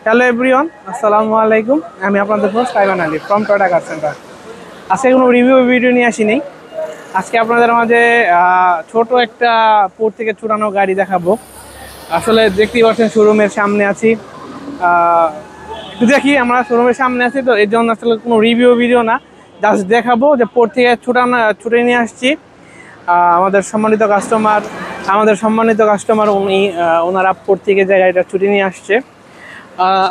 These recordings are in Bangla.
হ্যালো এভরিওয়ান, আসসালামু আলাইকুম। আমি আপনাদের host Ayman Ali from Toyota car centre. আজকে কোনো রিভিউ ভিডিও নিয়ে আসিনি। আজকে আপনাদের মাঝে ছোট একটা পোর্ট থেকে ছুটানো গাড়ি দেখাবো। আসলে দেখতেই পাচ্ছেন শোরুমের সামনে আছি। একটু দেখি, আমরা শোরুমের সামনে আছি তো এর জন্য আসলে কোনো রিভিউ ভিডিও না, জাস্ট দেখাবো যে পোর্ট থেকে ছুটে নিয়ে আসছি। আমাদের সম্মানিত কাস্টমার ওনারা পোর্ট থেকে যে গাড়িটা ছুটে নিয়ে আসছে।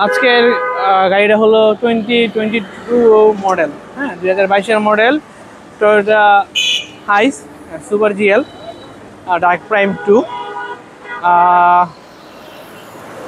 আজকের গাড়িটা হলো 2022 মডেল, হ্যাঁ 2022-এর model Toyota Hiace super GL dark prime 2।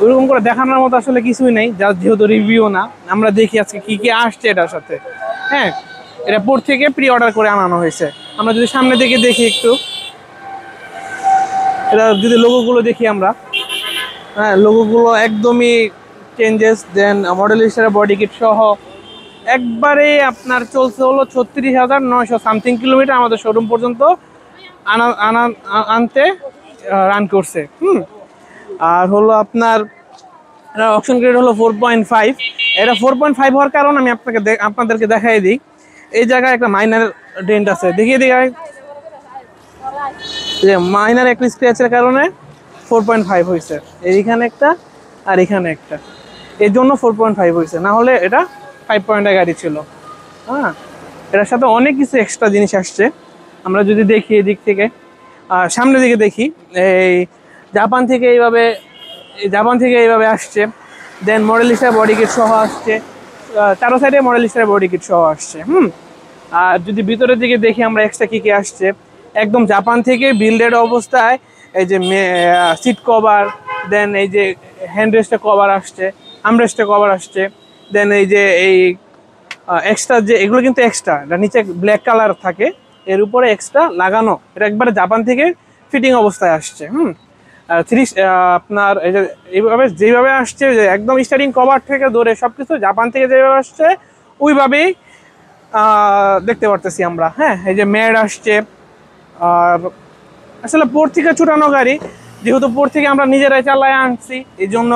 ওইরকম করে দেখানোর মতো আসলে কিছুই নেই, জাস্ট যেহেতু রিভিউ না, আমরা দেখি আজকে কী কী আসছে এটার সাথে। হ্যাঁ, এটা পোর্ট থেকে প্রি অর্ডার করে আনানো হয়েছে। আমরা যদি সামনে থেকে দেখি একটু, এটা যদি লোগোগুলো দেখি আমরা, হ্যাঁ লোগোগুলো একদমই চেঞ্জেস। দেন মডেল হিসেবে বডি কিট সহ একবারে আপনার চলছে হলো 36,900 সামথিং কিলোমিটার আমাদের শোরুম পর্যন্ত আনতে রান করছে। আর হলো আপনার অপশন গ্রেড হলো 4.5। এটা 4.5 হওয়ার কারণ আমি আপনাদেরকে দেখাই দিই। এই জায়গায় একটা মাইনার ডেন্ট আছে, দেখিয়ে দিই। যে মাইনার একটা স্ক্র্যাচের কারণে 4.5 হয়েছে, এইখানে একটা আর এখানে একটা, এর জন্য 4.5 হয়েছে। না হলে এটা 5 পয়েন্টের গাড়ি ছিল। হ্যাঁ, এটার সাথে অনেক কিছু এক্সট্রা জিনিস আসছে। আমরা যদি দেখি এদিক থেকে সামনের দিকে দেখি, এই জাপান থেকে এইভাবে আসছে। দেন মডেল হিসাবে বডি কিট সহ আসছে, চারো সাইডে মডেল হিসাবে বডি কিট সহ আসছে। আর যদি ভিতরের দিকে দেখি আমরা এক্সট্রা কী কী আসছে, একদম জাপান থেকে বিল্ডেড অবস্থায় এই যে সিট কভার, দেন এই যে হ্যান্ডরেস্টের কভার আসছে, আর্মরেস্টের কভার আসছে। দেন এই যে এই এক্সট্রা যে এগুলো কিন্তু এক্সট্রা, এটা নিচে ব্ল্যাক কালার থাকে, এর উপরে এক্সট্রা লাগানো, এটা একবারে জাপান থেকে ফিটিং অবস্থায় আসছে। আপনার এই যে এইভাবে যেভাবে আসছে, যে একদম স্টার্টিং কভার থেকে ধরে সব কিছু জাপান থেকে যেভাবে আসছে ওইভাবেই দেখতে পারতেছি আমরা। হ্যাঁ, এই যে ম্যাড আসছে। আর আসলে পোর্ট থেকে ছুটানো গাড়ি, যেহেতু পোর্ট থেকে আমরা নিজেরাই চালায় আনছি, এই জন্য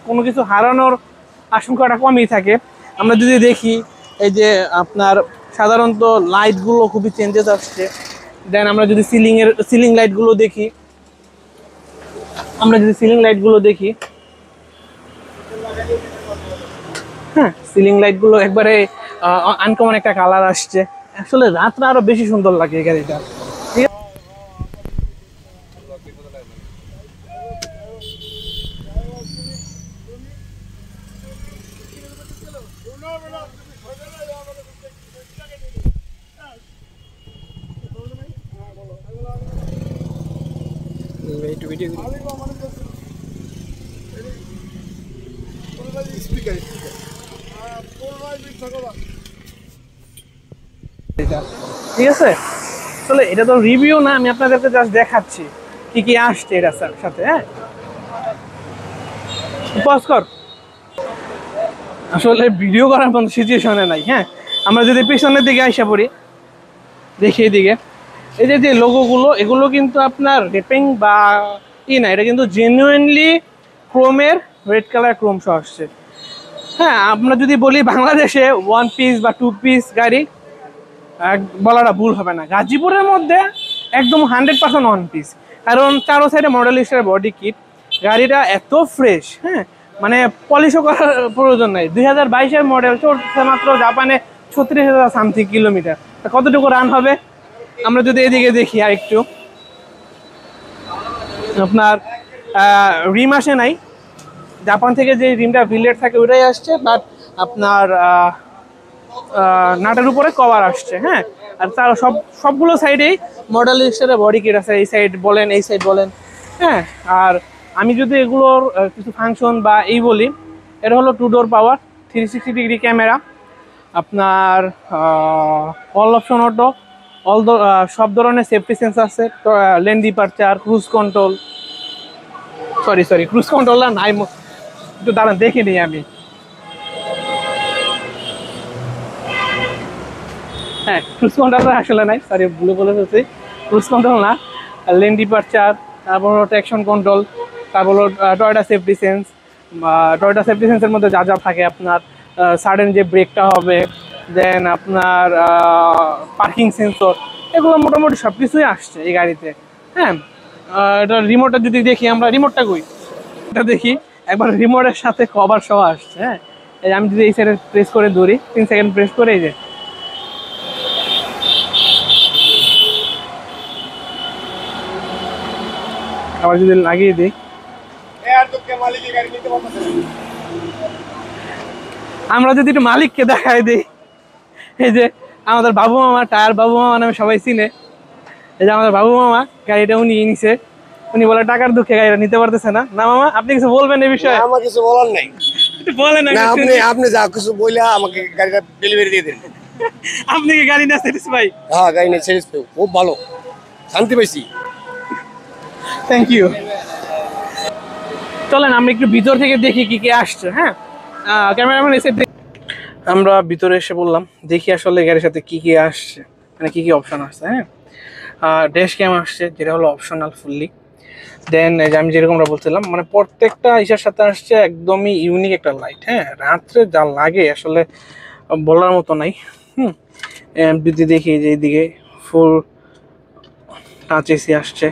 কোনো কিছু হারানোর আশঙ্কাটা কমই থাকে। আমরা যদি দেখি, এই যে আপনার সাধারণত লাইটগুলো খুবই চেঞ্জেস আসছে। দেন আমরা যদি সিলিং লাইটগুলো দেখি, হ্যাঁ সিলিং লাইটগুলো একবারে আনকমন একটা কালার আসছে। আসলে রাতটা আরো বেশি সুন্দর লাগে এই গাড়িটা। ঠিক আছে, আসলে এটা তো রিভিউ না, আমি আপনাদেরকে জাস্ট দেখাচ্ছি কি কি আসছে এটার সাথে। হ্যাঁ, পজ কর। আসলে ভিডিও করার মতো সিচুয়েশনে নাই। হ্যাঁ, আমরা যদি পিছনের দিকে আইসা পড়ি, দেখি এদিকে এই যে লোগোগুলো, এগুলো কিন্তু আপনার রেপিং বা না, এটা কিন্তু জেনুইনলি ক্রোমের রেড কালার ক্রোম সহ আসছে। হ্যাঁ, আমরা যদি বলি বাংলাদেশে 1 পিস বা 2 পিস গাড়ি বলাটা ভুল হবে না, গাজীপুরের মধ্যে একদম 100% 1 পিস। কারণ চারো সাইডে মডেল হিসেবে বডি কিট, গাড়িটা এত ফ্রেশ। হ্যাঁ, মানে পলিশও করার প্রয়োজন নাই। 2022-এর মডেল, চলছে মাত্র জাপানে 36,000 সামথিং কিলোমিটার। কতটুকু রান হবে আমরা যদি এদিকে দেখি, আর একটু আপনার রিম আসে নাই, জাপান থেকে যে রিমটা বিল্ডেড থাকে ওটাই আসছে, বাট আপনার নাটের উপরে কভার আসছে। হ্যাঁ, আর তার সবগুলো সাইডেই মডেল হিসেবে বডি কিট আছে, এই সাইড বলেন এই সাইড বলেন। হ্যাঁ, আর আমি যদি এগুলোর কিছু ফাংশন বা এই বলি, এটা হলো 2 ডোর পাওয়ার, 360 ডিগ্রি ক্যামেরা, আপনার অল অপশন অটো, সব ধরনের সেফটি সেন্স আছে, lane departure, cruise control, sorry cruise control না নাই, একটু দাঁড়ান দেখে নিই আমি। হ্যাঁ, ক্রুজ কন্ট্রোল আসলে নাই, সরি ভুলে বলে ফেলছি, ক্রুজ কন্ট্রোল না, লেন ডিপারচার, তারপর হলো ট্র্যাকশন কন্ট্রোল, তারপর হলো Toyota safety sense, Toyota safety সেন্সের মধ্যে যা যা থাকে আপনার সাডেন যে ব্রেকটা হবে, দেন আপনার পার্কিং সেন্সর, এগুলো মোটামুটি সব কিছুই আসছে এই গাড়িতে। হ্যাঁ, এটা রিমোটটা যদি দেখি আমরা, রিমোটটা কই, এটা দেখি একবার, রিমোটের সাথে কভার সহ আসছে। হ্যাঁ, এই আমি যদি এই সাইডে প্রেস করে ধরি, 3 সেকেন্ড প্রেস করে, এই যে আবার যদি লাগিয়ে দিই, আমরা যদি একটু মালিককে দেখাই দিই, এই যে আমাদের বাবু মামা, টায়ার বাবু মামা নামে সবাই চিনে, এই যে আমাদের বাবু মামা গাড়িটা উনি নিছে, উনি বলে টাকার দুঃখে গাড়িটা নিতে পারতেছে না। না মামা, আপনি কিছু বলবেন এই বিষয়ে? আমার কিছু বলার নাই, একটু বলেন না, আপনি যা কিছু বইলা আমাকে গাড়িটা ডেলিভারি দিয়ে দিন। আপনি কি গাড়ি না স্যাটিসফাই? হ্যাঁ, গাড়ি নিয়ে ছেড়ে খুব ভালো, শান্তি পাইছি। Thank you. চলেন আমরা একটু ভিতর থেকে দেখি কি কি আসছে। হ্যাঁ, ক্যামেরাম্যান এসে আমরা ভিতরে এসে বললাম দেখি আসলে গাড়ির সাথে কি কি আসছে, মানে কি কি অপশন আসছে। হ্যাঁ, ড্যাশ ক্যাম আসছে, যেটা হলো অপশনাল ফুললি। দেন আমি যেরকমটা বলছিলাম, মানে প্রত্যেকটা ইসের সাথে আসছে একদমই ইউনিক একটা লাইট। হ্যাঁ, রাত্রে যা লাগে আসলে বলার মতো নাই। যদি দেখি যে এইদিকে ফুল টাচ এসি আসছে,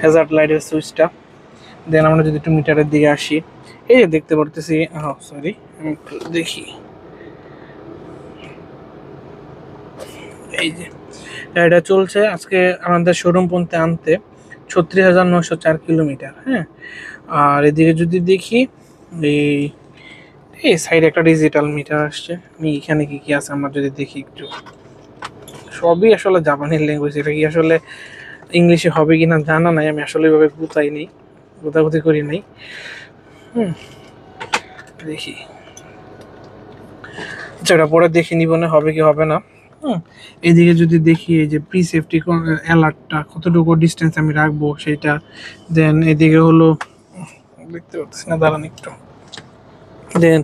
হ্যাজার্ড লাইটের সুইচটা। দেন আমরা যদি একটু মিটারের দিকে আসি, এই যে দেখতে পারতেছি, সরি আমি একটু দেখি, এই যে এটা চলছে আজকে আমাদের শোরুম পর্যন্ত আনতে 36,904 কিলোমিটার। হ্যাঁ, আর এদিকে যদি দেখি, এই সাইডে একটা ডিজিটাল মিটার আসছে। আমি এখানে কি কি আছে আমরা যদি দেখি একটু, সবই আসলে জাপানি ল্যাঙ্গুয়েজ, এটা কি আসলে ইংলিশে হবে কিনা জানা নাই, আমি আসলে এভাবে গুতাগুতি করি নাই। দেখি, যেটা পরে দেখে নিব না হবে কি হবে না। এইদিকে যদি দেখি, এই যে প্রি সেফটি অ্যালার্টটা কতটুকু ডিস্টেন্স আমি রাখবো সেটা। দেন এদিকে হলো, দেখতে পাচ্ছি না, দাঁড়ান একটু। দেন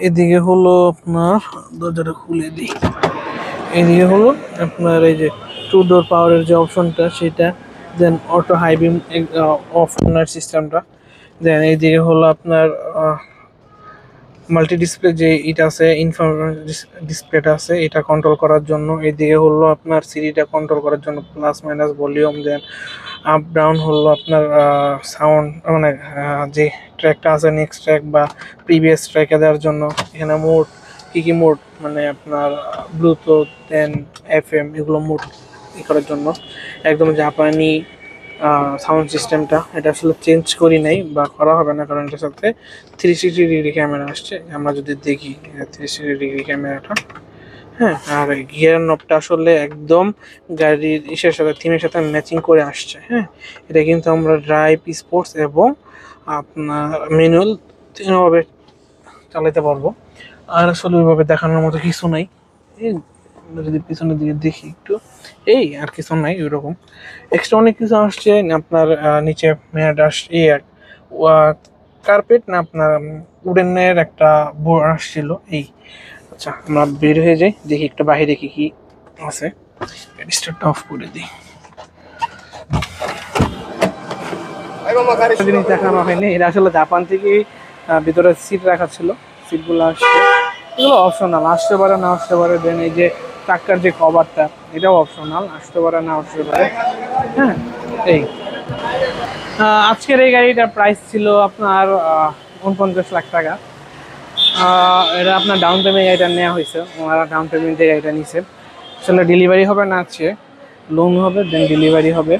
এদিকে হলো আপনার, দরজাটা খুলে দিই, এদিকে হলো আপনার এই যে 2 ডোর পাওয়ারের যে অপশনটা সেটা। দেন অটো হাই বিম অফ করার সিস্টেমটা। দেন এইদিকে হলো আপনার মাল্টি ডিসপ্লে যে এটা আছে, ডিসপ্লেটা আছে, এটা কন্ট্রোল করার জন্য। এইদিকে হলো আপনার সিরিটা কন্ট্রোল করার জন্য, plus minus volume. Then up down হলো আপনার সাউন্ড, মানে যে ট্র্যাকটা আছে নেক্সট ট্র্যাক বা প্রিভিয়াস ট্র্যাকে দেওয়ার জন্য। এখানে মোড, কী কী মোড, মানে আপনার ব্লুটুথ, দেন FM, এগুলো মোড করার জন্য। একদম জাপানি সাউন্ড সিস্টেমটা, এটা আসলে চেঞ্জ করি নাই বা করা হবে না, কারণ এটার সাথে 360 ডিগ্রি ক্যামেরা আসছে। আমরা যদি দেখি 360 ডিগ্রি ক্যামেরাটা, হ্যাঁ, আর গিয়ার নবটা আসলে একদম গাড়ির ইসের সাথে, থিমের সাথে ম্যাচিং করে আসছে। হ্যাঁ, এটা কিন্তু আমরা ড্রাইভ, স্পোর্টস এবং আপনার ম্যানুয়াল তিনভাবে চালাতে পারবো। আর আসলে ওইভাবে দেখানোর মতো কিছু নাই। এই যদি পিছনের দিকে দেখি একটু, এই আর কিছু নাই ওইরকম। এক্সট্রা অনেক কিছু আসছে আপনার, নিচে ম্যাট আসছে, কার্পেট না আপনার উডেনের একটা বোর্ড আসছিল এই। আচ্ছা, আমরা বের হয়ে যাই, দেখি একটু বাইরে কি কি আছে। স্টার্টটা অফ করে দিই। জিনিস দেখানো হয়নি, এটা আসলে জাপান থেকে ভিতরে সিট রাখা ছিল, সিটগুলো আসছে, এগুলো অপশনাল, আসতে পারে না আসতে পারে। দেন এই যে চাক্কার যে কভারটা, এটাও অপশনাল, আসতে পারে না আসতে পারে। হ্যাঁ, এই আজকের এই গাড়িটার প্রাইস ছিল আপনার 49 লাখ টাকা। এটা আপনার ডাউন পেমেন্ট গাড়িটা নেওয়া হয়েছে, ওনারা ডাউন পেমেন্টে গাড়িটা নিছে। আসলে ডেলিভারি হবে না, আজকে লোন হবে, দেন ডেলিভারি হবে।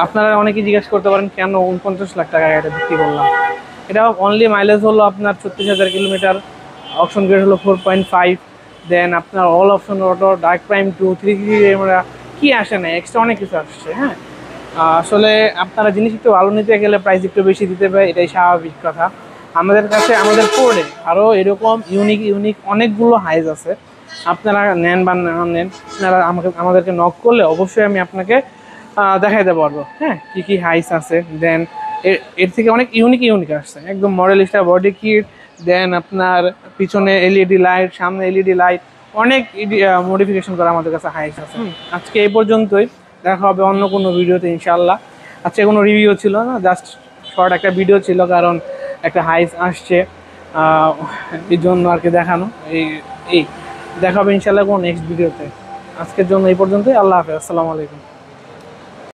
আপনারা অনেকেই জিজ্ঞেস করতে পারেন কেন 49 লাখ টাকা গাড়িটা বিক্রি করলাম। এটা অনলি মাইলেজ হলো আপনার 36,000 কিলোমিটার, অপশন গ্রেড হলো 4.5। দেন আপনার all option auto, dark prime 2, 360 camera, কি আসে না, এক্সট্রা অনেক কিছু আসছে। হ্যাঁ, আসলে আপনারা জিনিস একটু ভালো নিতে গেলে প্রাইস একটু বেশি দিতে পারে, এটাই স্বাভাবিক কথা। আমাদের কাছে, আমাদের ফোর্ডে আরও এরকম ইউনিক অনেকগুলো হাইজ আছে। আপনারা নেন বা না নেন, আপনারা আমাদেরকে নক করলে অবশ্যই আমি আপনাকে দেখাইতে পারবো। হ্যাঁ, কী কী হাইস আছে। দেন এর থেকে অনেক ইউনিক আসছে, একদম মডেল স্টার বডি কিট। দেন আপনার পিছনে LED লাইট, সামনে LED লাইট, অনেক মডিফিকেশন করা আমাদের কাছে হাইস আছে। আজকে এই পর্যন্তই, দেখা হবে অন্য কোনো ভিডিওতে ইনশাল্লাহ। আজকে কোনো রিভিউ ছিল না, জাস্ট শর্ট একটা ভিডিও ছিল, কারণ একটা হাইস আসছে, এই জন্য আর কি দেখানো। এই এই দেখাবো ইনশাল্লাহ কোন নেক্সট ভিডিওতে। আজকের জন্য এই পর্যন্তই। আল্লাহ হাফেজ, আসসালামু আলাইকুম।